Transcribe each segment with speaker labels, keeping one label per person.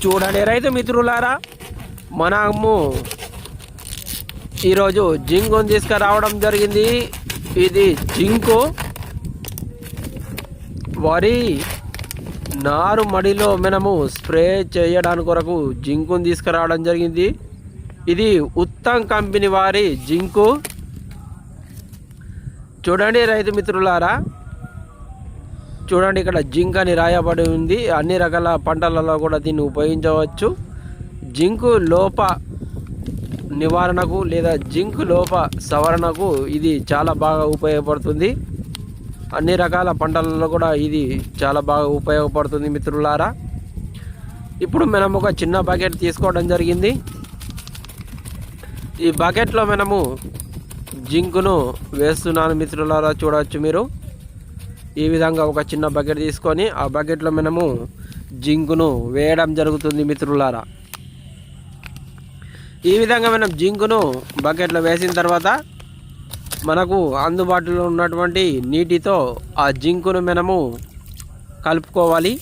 Speaker 1: చూడండి రైతు మిత్రులారా, మనము ఈరోజు జింకును తీసుకురావడం జరిగింది. ఇది జింకు వరి నారు మడిలో మనము స్ప్రే చేయడానికి కొరకు జింకును తీసుకురావడం జరిగింది. ఇది ఉత్తమ్ కంపెనీ వారి జింకు. చూడండి రైతు మిత్రులారా, చూడండి ఇక్కడ జింక్ అని రాయబడి ఉంది. అన్ని రకాల పంటలలో కూడా దీన్ని ఉపయోగించవచ్చు. జింకు లోప నివారణకు లేదా జింక్ లోప సవరణకు ఇది చాలా బాగా ఉపయోగపడుతుంది. అన్ని రకాల పంటలలో కూడా ఇది చాలా బాగా ఉపయోగపడుతుంది మిత్రులారా. ఇప్పుడు మనం ఒక చిన్న బకెట్ తీసుకోవడం జరిగింది. ఈ బకెట్లో మనము జింకును వేస్తున్నాను మిత్రులారా. చూడవచ్చు మీరు, ఈ విధంగా ఒక చిన్న బకెట్ తీసుకొని ఆ బకెట్లో మనము జింకును వేయడం జరుగుతుంది మిత్రులారా. ఈ విధంగా మనం జింకును బకెట్లో వేసిన తర్వాత మనకు అందుబాటులో ఉన్నటువంటి నీటితో ఆ జింకును మనము కలుపుకోవాలి.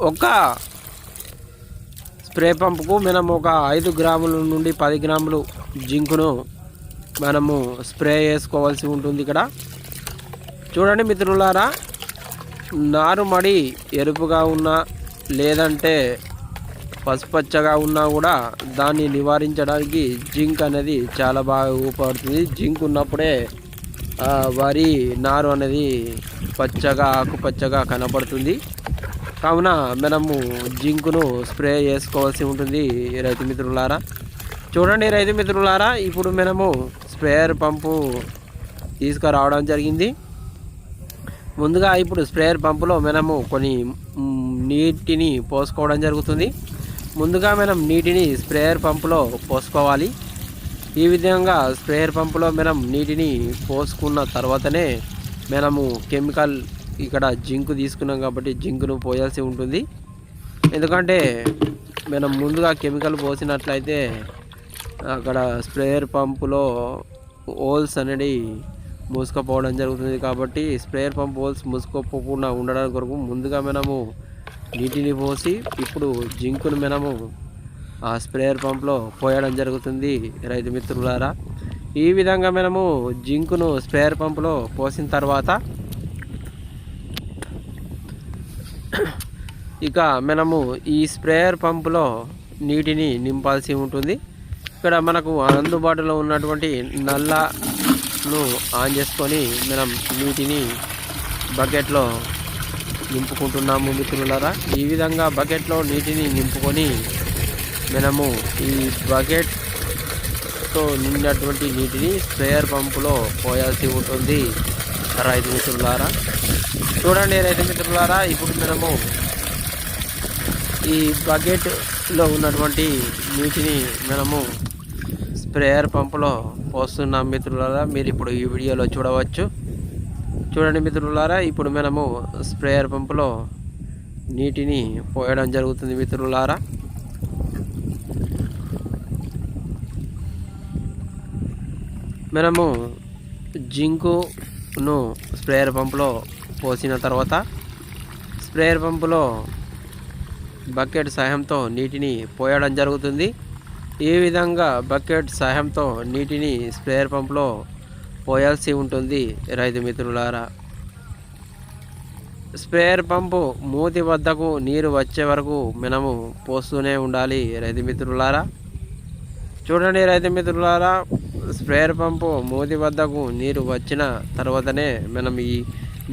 Speaker 1: ఒక స్ప్రే పంపుకు మనం ఒక 5 గ్రాముల నుండి 10 గ్రాములు జింకును మనము స్ప్రే చేసుకోవాల్సి ఉంటుంది. ఇక్కడ చూడండి మిత్రులారా, నారుమడి ఎరుపుగా ఉన్నా లేదంటే పసుపచ్చగా ఉన్నా కూడా దాన్ని నివారించడానికి జింక్ అనేది చాలా బాగా ఉపయోగపడుతుంది. జింక్ ఉన్నప్పుడే వరి నారు అనేది పచ్చగా ఆకుపచ్చగా కనబడుతుంది. కావున మనము జింకును స్ప్రే చేసుకోవాల్సి ఉంటుంది రైతు మిత్రులారా. చూడండి రైతు మిత్రులారా, ఇప్పుడు మనము స్ప్రేయర్ పంపు తీసుకురావడం జరిగింది. ముందుగా ఇప్పుడు స్ప్రేయర్ పంపులో మనము కొన్ని నీటిని పోసుకోవడం జరుగుతుంది. ముందుగా మనం నీటిని స్ప్రేయర్ పంపులో పోసుకోవాలి. ఈ విధంగా స్ప్రేయర్ పంపులో మనం నీటిని పోసుకున్న తర్వాతనే మనము కెమికల్, ఇక్కడ జింకు తీసుకున్నాం కాబట్టి జింకును పోయాల్సి ఉంటుంది. ఎందుకంటే మనం ముందుగా కెమికల్ పోసినట్లయితే అక్కడ స్ప్రేయర్ పంపులో హోల్స్ అనేది మూసుకుపోవడం జరుగుతుంది. కాబట్టి స్ప్రేయర్ పంప్ హోల్స్ మూసుకుపోకుండా ఉండడానికి కొరకు ముందుగా మనము నీటిని పోసి ఇప్పుడు జింకును మనము ఆ స్ప్రేయర్ పంప్లో పోయడం జరుగుతుంది రైతు మిత్రులారా. ఈ విధంగా మనము జింకును స్ప్రేయర్ పంపులో పోసిన తర్వాత ఇక మనము ఈ స్ప్రేయర్ పంపులో నీటిని నింపాల్సి ఉంటుంది. ఇక్కడ మనకు అందుబాటులో ఉన్నటువంటి నల్లను ఆన్ చేసుకొని మనం నీటిని బకెట్లో నింపుకుంటున్నాము మిత్రులారా. ఈ విధంగా బకెట్లో నీటిని నింపుకొని మనము ఈ బకెట్తో నిండినటువంటి నీటిని స్ప్రేయర్ పంపులో పోయాల్సి ఉంటుంది రైతు మిత్రులారా. చూడండి రైతు మిత్రులారా, ఇప్పుడు మనము ఈ బకెట్లో ఉన్నటువంటి నీటిని మనము స్ప్రేయర్ పంపులో పోస్తున్నాం మిత్రులారా. మీరు ఇప్పుడు ఈ వీడియోలో చూడవచ్చు. చూడండి మిత్రులారా, ఇప్పుడు మనము స్ప్రేయర్ పంపులో నీటిని పోయడం జరుగుతుంది మిత్రులారా. మనము జింకును స్ప్రేయర్ పంపులో పోసిన తర్వాత స్ప్రేయర్ పంపులో బకెట్ సహాయంతో నీటిని పోయడం జరుగుతుంది. ఈ విధంగా బకెట్ సహాయంతో నీటిని స్ప్రేయర్ పంపులో పోయాల్సి ఉంటుంది రైతు మిత్రులారా. స్ప్రేయర్ పంపు మూతి వద్దకు నీరు వచ్చే వరకు మనము పోస్తూనే ఉండాలి రైతు మిత్రులారా. చూడండి రైతు మిత్రులారా, స్ప్రేయర్ పంపు మూతి వద్దకు నీరు వచ్చిన తర్వాతనే మనం ఈ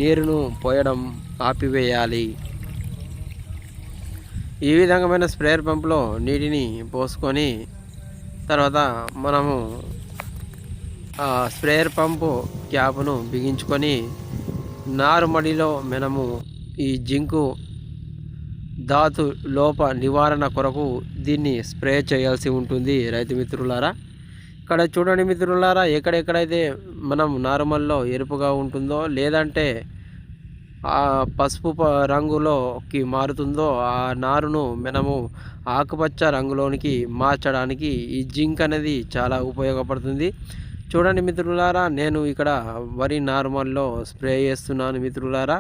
Speaker 1: నీరును పోయడం ఆపివేయాలి. ఈ విధంగా మన స్ప్రేయర్ పంపులో నీటిని పోసుకొని తర్వాత మనము ఆ స్ప్రేయర్ పంపు క్యాప్ను బిగించుకొని నారుమడిలో మనము ఈ జింకు ధాతు లోప నివారణ కొరకు దీన్ని స్ప్రే చేయాల్సి ఉంటుంది రైతు మిత్రులారా. ఇక్కడ చూడండి మిత్రులారా, ఎక్కడెక్కడైతే మనం నార్మల్లో ఎరుపుగా ఉంటుందో లేదంటే ఆ పసుపు రంగులోకి మారుతుందో ఆ నారును మనము ఆకుపచ్చ రంగులోనికి మార్చడానికి ఈ జింక్ అనేది చాలా ఉపయోగపడుతుంది. చూడండి మిత్రులారా, నేను ఇక్కడ వరి నార్మల్లో స్ప్రే చేస్తున్నాను మిత్రులారా.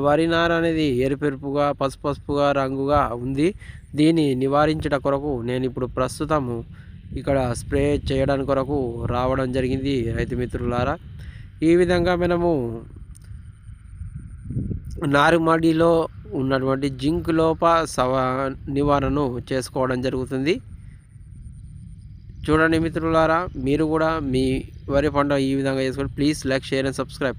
Speaker 1: వరి నార అనేది ఎరుపెరుపుగా పసుపుగా రంగుగా ఉంది. దీన్ని నివారించట కొరకు నేను ఇప్పుడు ప్రస్తుతము ఇక్కడ స్ప్రే చేయడానికి కొరకు రావడం జరిగింది రైతు మిత్రులారా. ఈ విధంగా మనము నారుమడిలో ఉన్నటువంటి జింక్ లోప నివారణను చేసుకోవడం జరుగుతుంది. చూడండి మిత్రులారా, మీరు కూడా మీ వరి పంట ఈ విధంగా చేసుకోండి. Please like, share and subscribe.